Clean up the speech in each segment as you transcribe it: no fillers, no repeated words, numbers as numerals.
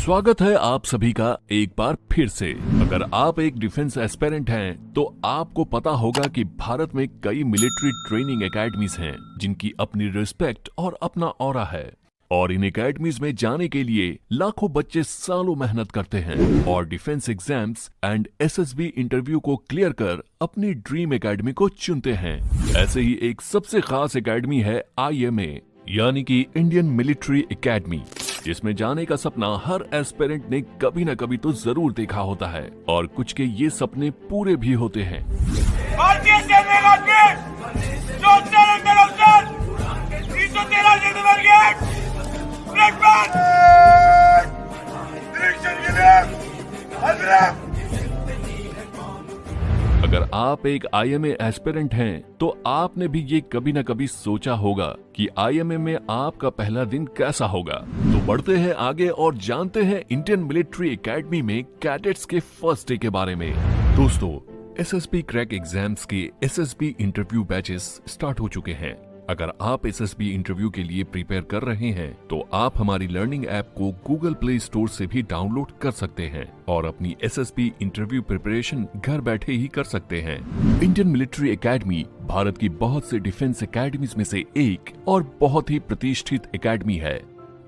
स्वागत है आप सभी का एक बार फिर से। अगर आप एक डिफेंस एस्पिरेंट हैं तो आपको पता होगा कि भारत में कई मिलिट्री ट्रेनिंग एकेडमीज हैं जिनकी अपनी रिस्पेक्ट और अपना ऑरा है। और इन एकेडमीज में जाने के लिए लाखों बच्चे सालों मेहनत करते हैं और defence exams and SSB interview को क्लियर कर अपनी ड्रीम एकेडमी को चुनते हैं। ऐसे ही एक सबसे खास एकेडमी है IMA यानी कि इंडियन मिलिट्री एकेडमी, जिसमें जाने का सपना हर एस्पिरेंट ने कभी न कभी तो जरूर देखा होता है और कुछ के ये सपने पूरे भी होते हैं। भारतीय सेना के 74 अफसर 313 रेजिमेंट के ब्लैकबैक डिवीजन के लिए हजरत। अगर आप एक IMA एस्पिरेंट हैं तो आपने भी ये कभी न कभी सोचा होगा कि IMA में आपका पहला दिन कैसा होगा। तो बढ़ते हैं आगे और जानते हैं इंडियन मिलिट्री एकेडमी में कैडेट्स के फर्स्ट डे के बारे में। दोस्तों, SSB क्रैक एग्जाम्स के SSB इंटरव्यू बैचेस स्टार्ट हो चुके हैं। अगर आप SSB इंटरव्यू के लिए प्रिपेयर कर रहे हैं तो आप हमारी लर्निंग ऐप को गूगल प्ले स्टोर से भी डाउनलोड कर सकते हैं और अपनी SSB इंटरव्यू प्रिपरेशन घर बैठे ही कर सकते हैं। इंडियन मिलिट्री एकेडमी भारत की बहुत से डिफेंस एकेडमीज में से एक और बहुत ही प्रतिष्ठित एकेडमी है।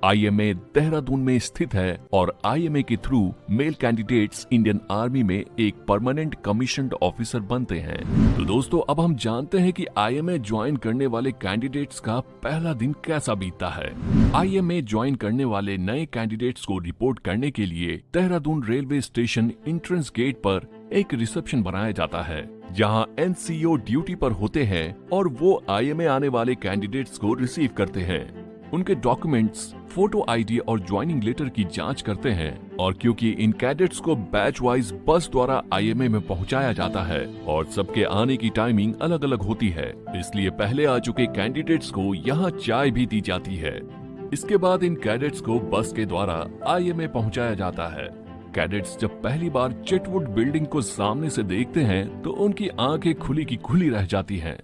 IMA देहरादून में स्थित है और IMA के through male candidates Indian army में एक परमानेंट कमीशन्ड ऑफिसर बनते हैं। तो दोस्तों, अब हम जानते हैं कि IMA ज्वाइन करने वाले कैंडिडेट्स का पहला दिन कैसा बीतता है। IMA ज्वाइन करने वाले नए कैंडिडेट्स को रिपोर्ट करने के लिए Dehradun railway station entrance gate पर एक रिसेप्शन बनाया जाता है, जहां NCO ड्यूटी पर होते हैं और वो IMA आने वाले कैंडिडेट्स को रिसीव करते हैं। उनके डॉक्यूमेंट्स, फोटो ID और ज्वाइनिंग लेटर की जांच करते हैं। और क्योंकि इन कैडेट्स को बैच वाइज बस द्वारा IMA में पहुंचाया जाता है और सबके आने की टाइमिंग अलग अलग होती है, इसलिए पहले आ चुके कैंडिडेट्स को यहाँ चाय भी दी जाती है। इसके बाद इन कैडेट्स को बस के द्वारा IMA पहुंचाया जाता है। कैडेट्स जब पहली बार चिटवुड बिल्डिंग को सामने से देखते हैं तो उनकी आंखें खुली की खुली रह जाती हैं।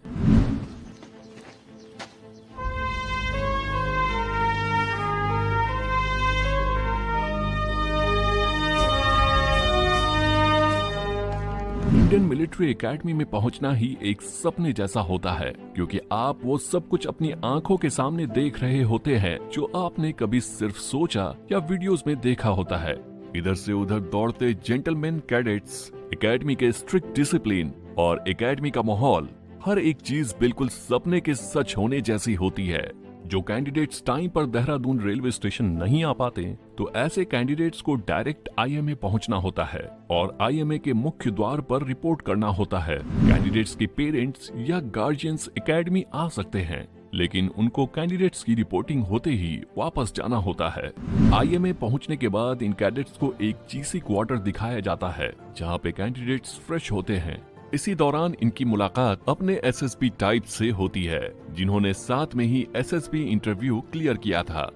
इंडियन मिलिट्री एकेडमी में पहुंचना ही एक सपने जैसा होता है, क्योंकि आप वो सब कुछ अपनी आंखों के सामने देख रहे होते हैं जो आपने कभी सिर्फ सोचा या वीडियोस में देखा होता है। इधर से उधर दौड़ते जेंटलमैन कैडेट्स, एकेडमी के स्ट्रिक्ट डिसिप्लिन और एकेडमी का माहौल, हर एक चीज बिल्कुल सपने के सच होने जैसी होती है। जो कैंडिडेट्स टाइम पर देहरादून रेलवे स्टेशन नहीं आ पाते तो ऐसे कैंडिडेट्स को डायरेक्ट IMA पहुंचना होता है और IMA के मुख्य द्वार पर रिपोर्ट करना होता है। कैंडिडेट्स के पेरेंट्स या गार्जियंस एकेडमी आ सकते हैं, लेकिन उनको कैंडिडेट्स की रिपोर्टिंग होते ही वापस जाना होता है। IMA पहुंचने के बाद इन कैडेट्स को एक GC क्वार्टर दिखाया जाता है, जहां पे कैंडिडेट्स फ्रेश होते हैं। इसी दौरान इनकी मुलाकात अपने SSB टाइप से होती है, जिन्होंने साथ में ही SSB इंटरव्यू क्लियर किया था।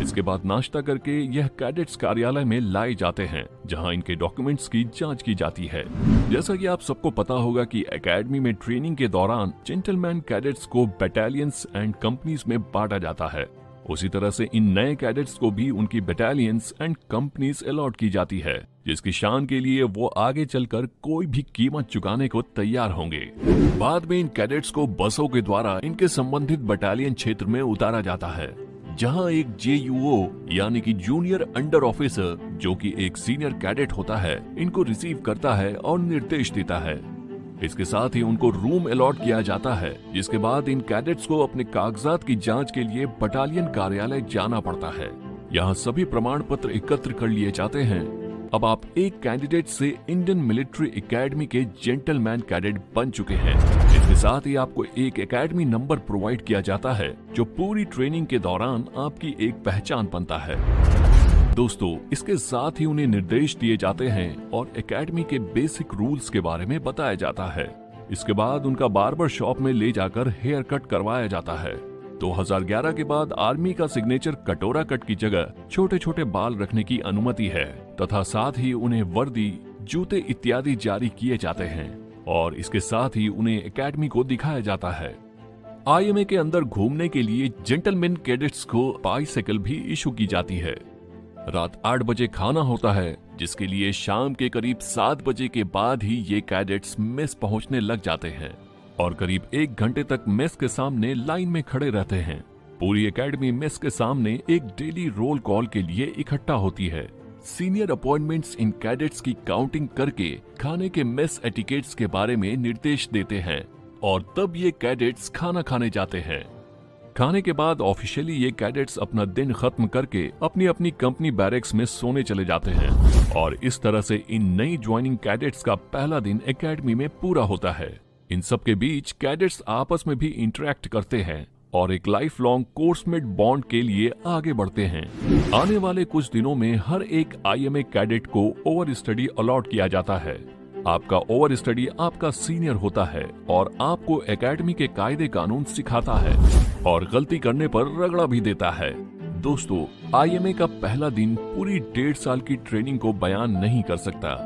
इसके बाद नाश्ता करके यह कैडेट्स कार्यालय में लाए जाते हैं, जहां इनके डॉक्यूमेंट्स की जांच की जाती है। जैसा कि आप सबको पता होगा कि एकेडमी में ट्रेनिंग के दौरान जेंटलमैन कैडेट्स को बटालियंस एंड कंपनीज में बांटा जाता है। उसी तरह से इन नए कैडेट्स को भी उनकी बटालियंस एंड कंपनीज अलॉट की जाती है, जिसकी शान के लिए वो आगे चलकर कोई भी कीमत चुकाने को तैयार होंगे। बाद में इन कैडेट्स को बसों के द्वारा इनके संबंधित बटालियन क्षेत्र में उतारा जाता है, जहां एक JUO यानी कि जूनियर अंडर ऑफिसर, जो कि एक सीनियर कैडेट होता है, इनको रिसीव करता है और निर्देश देता है। इसके साथ ही उनको रूम अलॉट किया जाता है, जिसके बाद इन कैडेट्स को अपने कागजात की जांच के लिए बटालियन कार्यालय जाना पड़ता है। यहाँ सभी प्रमाण पत्र एकत्र कर लिए जाते हैं। अब आप एक कैंडिडेट से इंडियन मिलिट्री एकेडमी के जेंटलमैन कैडेट बन चुके हैं। इसके साथ ही आपको एक एकेडमी नंबर प्रोवाइड किया जाता है, जो पूरी ट्रेनिंग के दौरान आपकी एक पहचान बनता है। दोस्तों, इसके साथ ही उन्हें निर्देश दिए जाते हैं और एकेडमी के बेसिक रूल्स के बारे में बताया जाता है। इसके बाद उनका बार्बर शॉप में ले जाकर हेयर कट करवाया जाता है। 2011 के बाद आर्मी का सिग्नेचर कटोरा कट की जगह छोटे छोटे बाल रखने की अनुमति है, तथा साथ ही उन्हें वर्दी, जूते इत्यादि जारी किए जाते हैं और इसके साथ ही उन्हें एकेडमी को दिखाया जाता है। IMA के अंदर घूमने के लिए जेंटलमैन कैडेट्स को बाइसाइकिल भी इशू की जाती है। रात 8 बजे खाना होता है, जिसके लिए शाम के करीब 7 बजे के बाद ही ये कैडेट्स मेस पहुंचने लग जाते हैं और करीब 1 घंटे तक मेस के सामने लाइन में खड़े रहते हैं। पूरी एकेडमी मेस के सामने एक डेली रोल कॉल के लिए इकट्ठा होती है। सीनियर अपॉइंटमेंट्स इन कैडेट्स की काउंटिंग करके खाने के मेस एटिकेट्स के बारे में निर्देश देते हैं और तब ये कैडेट्स खाना खाने जाते हैं। खाने के बाद ऑफिशियली ये कैडेट्स अपना दिन खत्म करके अपनी अपनी कंपनी बैरक्स में सोने चले जाते हैं और इस तरह से इन नई ज्वाइनिंग कैडेट्स का पहला दिन एकेडमी में पूरा होता है। इन सब के बीच कैडेट्स आपस में भी इंटरेक्ट करते हैं और एक लाइफ लॉन्ग कोर्समेट बॉन्ड के लिए आगे बढ़ते हैं। आने वाले कुछ दिनों में हर एक IMA कैडेट को ओवर स्टडी अलॉट किया जाता है। आपका ओवर स्टडी आपका सीनियर होता है और आपको एकेडमी के कायदे कानून सिखाता है और गलती करने पर रगड़ा भी देता है। दोस्तों, IMA का पहला दिन पूरी 1.5 साल की ट्रेनिंग को बयान नहीं कर सकता।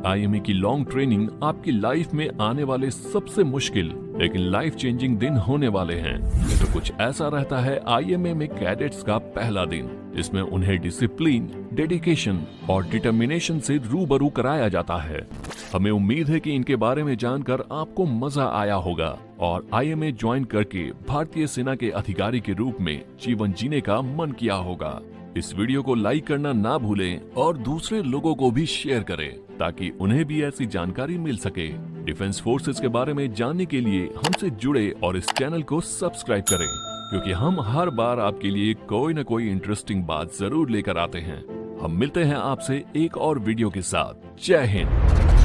IMA की लॉन्ग ट्रेनिंग आपकी लाइफ में आने वाले सबसे मुश्किल लेकिन लाइफ चेंजिंग दिन होने वाले हैं। तो कुछ ऐसा रहता है IMA में कैडेट्स का पहला दिन, जिसमें उन्हें डिसिप्लिन, डेडिकेशन और डिटर्मिनेशन से रूबरू कराया जाता है। हमें उम्मीद है कि इनके बारे में जानकर आपको मजा आया होगा और IMA ज्वाइन करके भारतीय सेना के अधिकारी के रूप में जीवन जीने का मन किया होगा। इस वीडियो को लाइक करना ना भूलें और दूसरे लोगों को भी शेयर करें ताकि उन्हें भी ऐसी जानकारी मिल सके। डिफेंस फोर्सेस के बारे में जानने के लिए हमसे जुड़े और इस चैनल को सब्सक्राइब करें, क्योंकि हम हर बार आपके लिए कोई न कोई इंटरेस्टिंग बात जरूर लेकर आते हैं। हम मिलते हैं आपसे एक और वीडियो के साथ। जय हिंद।